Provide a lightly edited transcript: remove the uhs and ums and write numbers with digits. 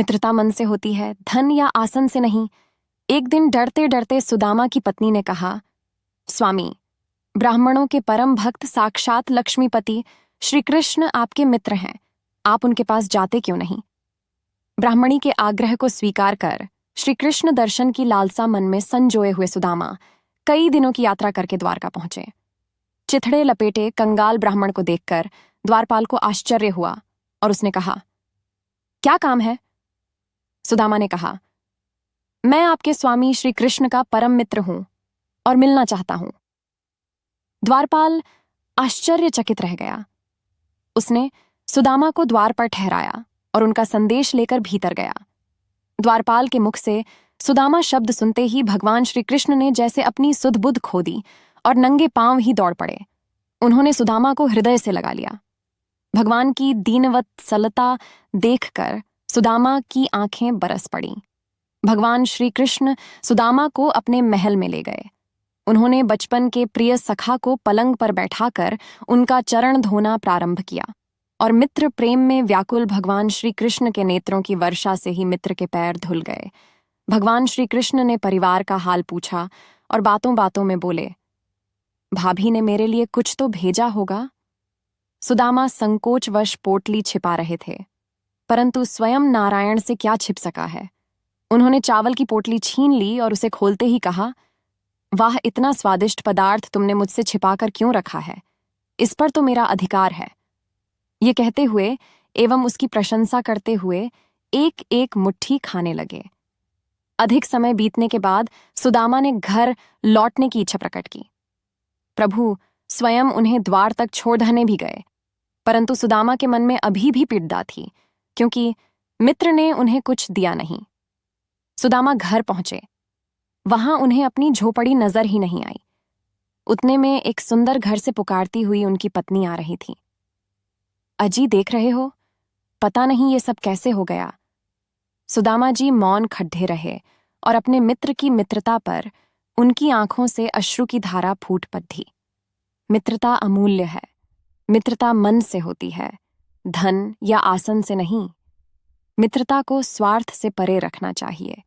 मित्रता मन से होती है, धन या आसन से नहीं। एक दिन डरते डरते सुदामा की पत्नी ने कहा, स्वामी, ब्राह्मणों के परम भक्त साक्षात लक्ष्मीपति श्री कृष्ण आपके मित्र हैं, आप उनके पास जाते क्यों नहीं? ब्राह्मणी के आग्रह को स्वीकार कर श्री कृष्ण दर्शन की लालसा मन में संजोए हुए सुदामा कई दिनों की यात्रा करके द्वारका पहुंचे। चिथड़े लपेटे कंगाल ब्राह्मण को देखकर द्वारपाल को आश्चर्य हुआ और उसने कहा, क्या काम है? सुदामा ने कहा, मैं आपके स्वामी श्री कृष्ण का परम मित्र हूं और मिलना चाहता हूं। द्वारपाल आश्चर्यचकित रह गया। उसने सुदामा को द्वार पर ठहराया और उनका संदेश लेकर भीतर गया। द्वारपाल के मुख से सुदामा शब्द सुनते ही भगवान श्री कृष्ण ने जैसे अपनी सुध बुध खो दी और नंगे पांव ही दौड़ पड़े। उन्होंने सुदामा को हृदय से लगा लिया। भगवान की दीनवत्सलता देखकर सुदामा की आंखें बरस पड़ीं। भगवान श्री कृष्ण सुदामा को अपने महल में ले गए। उन्होंने बचपन के प्रिय सखा को पलंग पर बैठाकर उनका चरण धोना प्रारंभ किया और मित्र प्रेम में व्याकुल भगवान श्री कृष्ण के नेत्रों की वर्षा से ही मित्र के पैर धुल गए। भगवान श्री कृष्ण ने परिवार का हाल पूछा और बातों बातों में बोले, भाभी ने मेरे लिए कुछ तो भेजा होगा। सुदामा संकोचवश पोटली छिपा रहे थे, परंतु स्वयं नारायण से क्या छिप सका है। उन्होंने चावल की पोटली छीन ली और उसे खोलते ही कहा, वाह, इतना स्वादिष्ट पदार्थ तुमने मुझसे छिपाकर क्यों रखा है? इस पर तो मेरा अधिकार है। ये कहते हुए एवं उसकी प्रशंसा करते हुए एक एक मुट्ठी खाने लगे। अधिक समय बीतने के बाद सुदामा ने घर लौटने की इच्छा प्रकट की। प्रभु स्वयं उन्हें द्वार तक छोड़ने भी गए, परंतु सुदामा के मन में अभी भी पीड़ा थी, क्योंकि मित्र ने उन्हें कुछ दिया नहीं। सुदामा घर पहुंचे। वहां उन्हें अपनी झोपड़ी नजर ही नहीं आई। उतने में एक सुंदर घर से पुकारती हुई उनकी पत्नी आ रही थी। अजी, देख रहे हो, पता नहीं ये सब कैसे हो गया। सुदामा जी मौन खड्डे रहे और अपने मित्र की मित्रता पर उनकी आंखों से अश्रु की धारा फूट पड़ी। मित्रता अमूल्य है। मित्रता मन से होती है, धन या आसन से नहीं। मित्रता को स्वार्थ से परे रखना चाहिए।